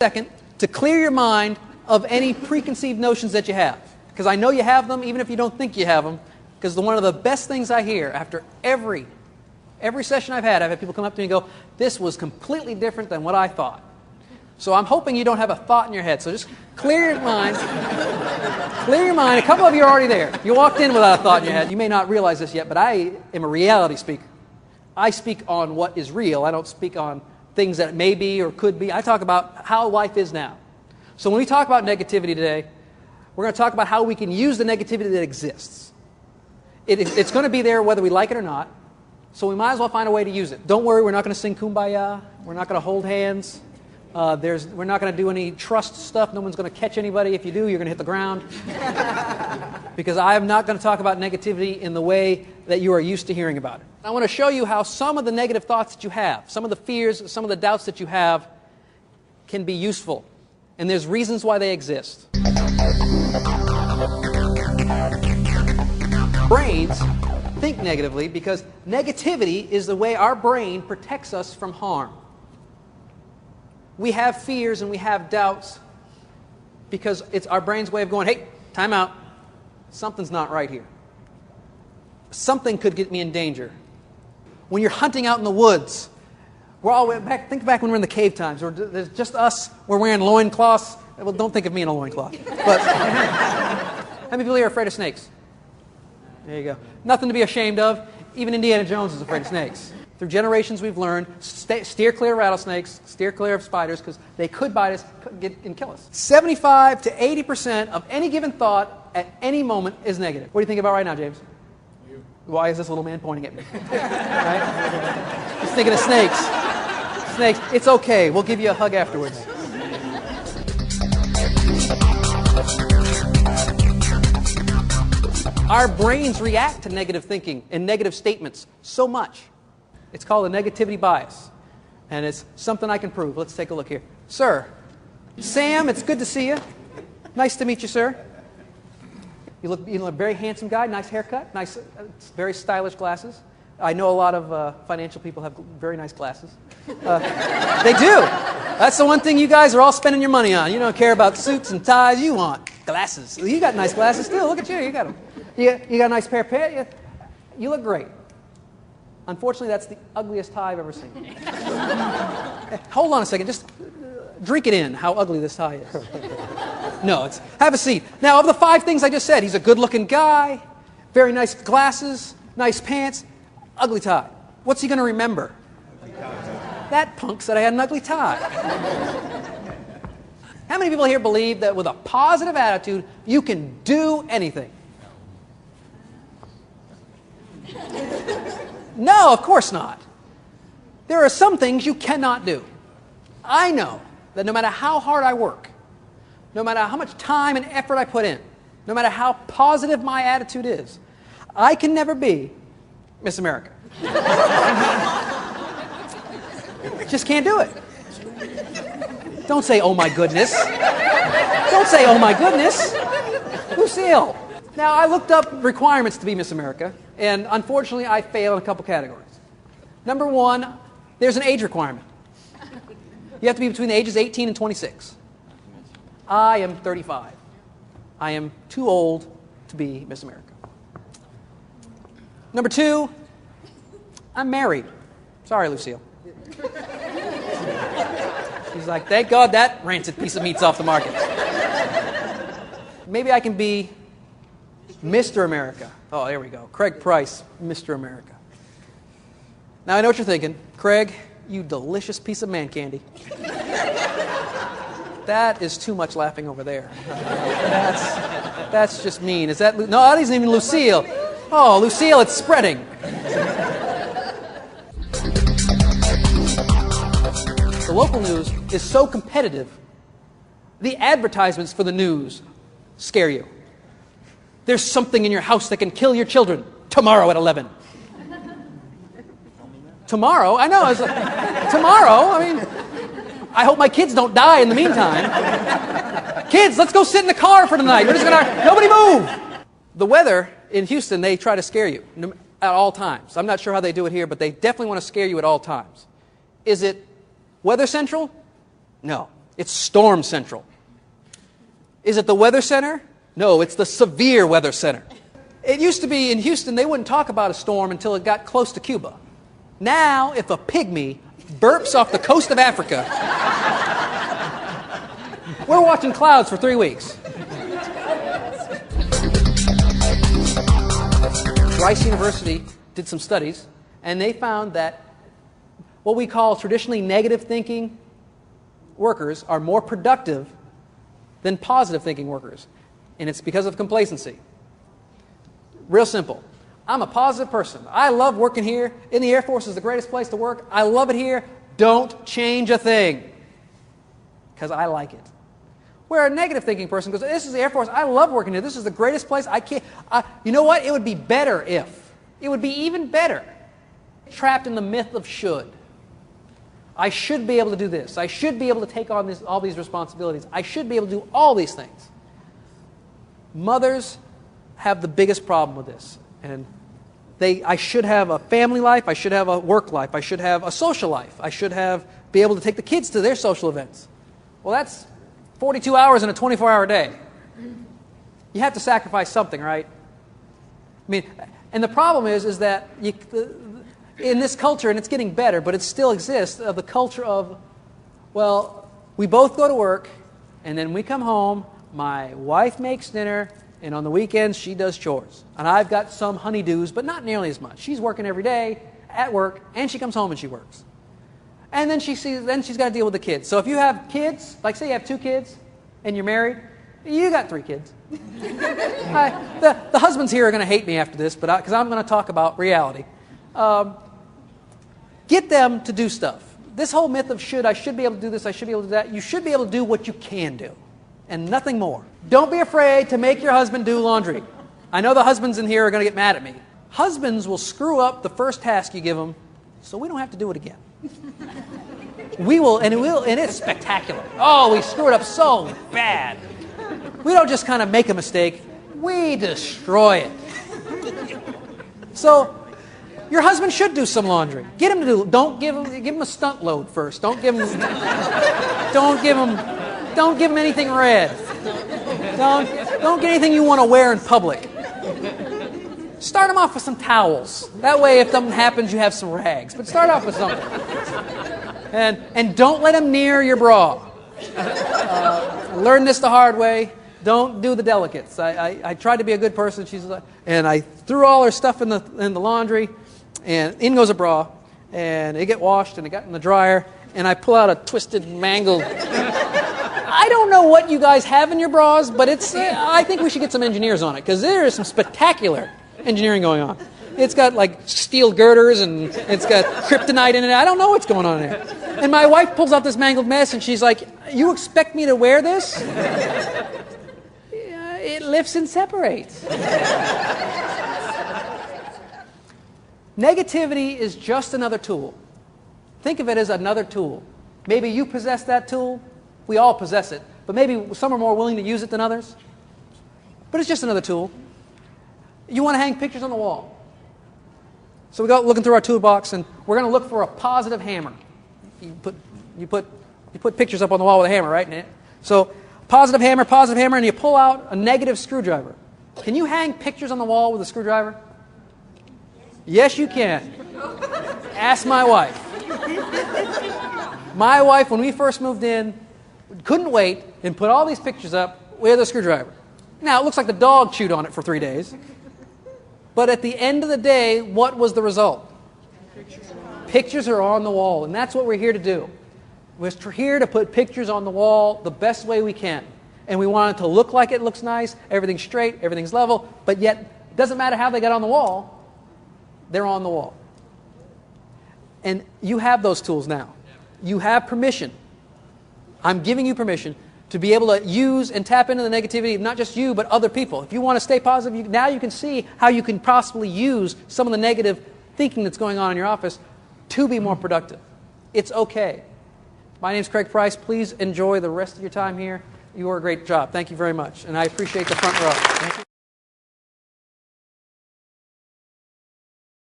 second to clear your mind of any preconceived notions that you have. Because I know you have them, even if you don't think you have them. Because one of the best things I hear after every session I've had people come up to me and go, this was completely different than what I thought. So I'm hoping you don't have a thought in your head. So just clear your mind. Clear your mind. A couple of you are already there. You walked in without a thought in your head. You may not realize this yet, but I am a reality speaker. I speak on what is real. I don't speak on things that may be or could be. I talk about how life is now. So when we talk about negativity today, we're going to talk about how we can use the negativity that exists. It's going to be there whether we like it or not. So we might as well find a way to use it. Don't worry, we're not going to sing Kumbaya. We're not going to hold hands. We're not going to do any trust stuff. No one's going to catch anybody. If you do, you're going to hit the ground. Because I am not going to talk about negativity in the way that you are used to hearing about it. I want to show you how some of the negative thoughts that you have, some of the fears, some of the doubts that you have can be useful. And there's reasons why they exist. Brains think negatively because negativity is the way our brain protects us from harm. We have fears and we have doubts because it's our brain's way of going, hey, time out. Something's not right here. Something could get me in danger. When you're hunting out in the woods, think back when we're in the cave times, or there's just us, we're wearing loincloths. Well, don't think of me in a loincloth. But how many people here are afraid of snakes? There you go. Nothing to be ashamed of. Even Indiana Jones is afraid of snakes. Through generations we've learned, steer clear of rattlesnakes, steer clear of spiders, because they could bite us and kill us. 75 to 80% of any given thought at any moment is negative. What do you think about right now, James? You. Why is this little man pointing at me? Right? He's thinking of snakes. Snakes. It's okay. We'll give you a hug afterwards. Our brains react to negative thinking and negative statements so much. It's called a negativity bias. And it's something I can prove. Let's take a look here. Sir, Sam, it's good to see you. Nice to meet you, sir. You look a very handsome guy, nice haircut, nice, very stylish glasses. I know a lot of financial people have very nice glasses. They do. That's the one thing you guys are all spending your money on. You don't care about suits and ties. You want glasses. You got nice glasses too. Look at you. You got them. You got a nice pair of pants. You look great. Unfortunately, that's the ugliest tie I've ever seen. Hold on a second. Just drink it in, how ugly this tie is. No, have a seat. Now, of the 5 things I just said, he's a good-looking guy, very nice glasses, nice pants, ugly tie. What's he going to remember? That punk said I had an ugly tie. How many people here believe that with a positive attitude, you can do anything? No, of course not. There are some things you cannot do. I know that no matter how hard I work, no matter how much time and effort I put in, no matter how positive my attitude is, I can never be Miss America. Just can't do it. Don't say, oh my goodness. Don't say, oh my goodness. Lucille. Now, I looked up requirements to be Miss America, and unfortunately, I failed in a couple categories. Number 1, there's an age requirement. You have to be between the ages 18 and 26. I am 35. I am too old to be Miss America. Number 2, I'm married. Sorry, Lucille. She's like, thank God that rancid piece of meat's off the market. Maybe I can be Mr. America. Oh, there we go. Craig Price, Mr. America. Now, I know what you're thinking. Craig, you delicious piece of man candy. That is too much laughing over there. That's just mean. Is that... No, that isn't even Lucille. Oh, Lucille, it's spreading. The local news is so competitive, the advertisements for the news scare you. There's something in your house that can kill your children tomorrow at 11. Tomorrow? I know. Tomorrow? I mean, I hope my kids don't die in the meantime. Kids, let's go sit in the car for tonight. We're just gonna, nobody move. The weather in Houston, they try to scare you at all times. I'm not sure how they do it here, but they definitely want to scare you at all times. Is it Weather Central? No. It's Storm Central. Is it the Weather Center? No, it's the Severe Weather Center. It used to be in Houston, they wouldn't talk about a storm until it got close to Cuba. Now, if a pygmy burps off the coast of Africa, we're watching clouds for 3 weeks. Rice University did some studies, and they found that what we call traditionally negative thinking workers are more productive than positive thinking workers. And it's because of complacency. Real simple. I'm a positive person. I love working here. In the Air Force is the greatest place to work. I love it here. Don't change a thing. Because I like it. Where a negative thinking person goes, this is the Air Force. I love working here. This is the greatest place. I can't. You know what? It would be better if. It would be even better. Trapped in the myth of should. I should be able to do this. I should be able to take on all these responsibilities. I should be able to do all these things. Mothers have the biggest problem with this. And I should have a family life. I should have a work life. I should have a social life. I should be able to take the kids to their social events. Well, that's 42 hours in a 24-hour day. You have to sacrifice something, right? I mean, and the problem is that in this culture, and it's getting better, but it still exists, the culture of, well, we both go to work, and then we come home, my wife makes dinner, and on the weekends she does chores. And I've got some honeydews, but not nearly as much. She's working every day at work, and she comes home and she works. And then she's got to deal with the kids. So if you have kids, like say you have 2 kids, and you're married, you got 3 kids. The husbands here are going to hate me after this, because I'm going to talk about reality. Get them to do stuff. This whole myth of I should be able to do this, I should be able to do that. You should be able to do what you can do, and nothing more. Don't be afraid to make your husband do laundry. I know the husbands in here are going to get mad at me. Husbands will screw up the first task you give them, so we don't have to do it again. We will, and it's spectacular. Oh, we screw it up so bad. We don't just kind of make a mistake, we destroy it. So, your husband should do some laundry. Get him to do. Don't give him a stunt load first. Don't give him anything red. Don't get anything you want to wear in public. Start him off with some towels. That way, if something happens, you have some rags. But start off with something. And don't let him near your bra. Learn this the hard way. Don't do the delicates. I tried to be a good person. And I threw all her stuff in the laundry, and in goes a bra, and it get washed, and it got in the dryer, and I pull out a twisted, mangled. I don't know what you guys have in your bras, but I think we should get some engineers on it, because there is some spectacular engineering going on. It's got like steel girders, and it's got kryptonite in it. I don't know what's going on there. And my wife pulls out this mangled mess, and she's like, "You expect me to wear this?" It lifts and separates. Negativity is just another tool. Think of it as another tool. Maybe you possess that tool. We all possess it. But maybe some are more willing to use it than others. But it's just another tool. You want to hang pictures on the wall. So we go looking through our toolbox, and we're going to look for a positive hammer. You put pictures up on the wall with a hammer, right? So positive hammer, and you pull out a negative screwdriver. Can you hang pictures on the wall with a screwdriver? Yes, you can. Ask my wife. My wife, when we first moved in, couldn't wait and put all these pictures up with a screwdriver. Now, it looks like the dog chewed on it for 3 days. But at the end of the day, what was the result? Pictures are on the wall, and that's what we're here to do. We're here to put pictures on the wall the best way we can. And we want it to look like it looks nice, everything's straight, everything's level, but yet it doesn't matter how they got on the wall, they're on the wall. And you have those tools now. You have permission. I'm giving you permission to be able to use and tap into the negativity of not just you, but other people. If you want to stay positive, now you can see how you can possibly use some of the negative thinking that's going on in your office to be more productive. It's okay. My name is Craig Price. Please enjoy the rest of your time here. You are a great job. Thank you very much. And I appreciate the front row.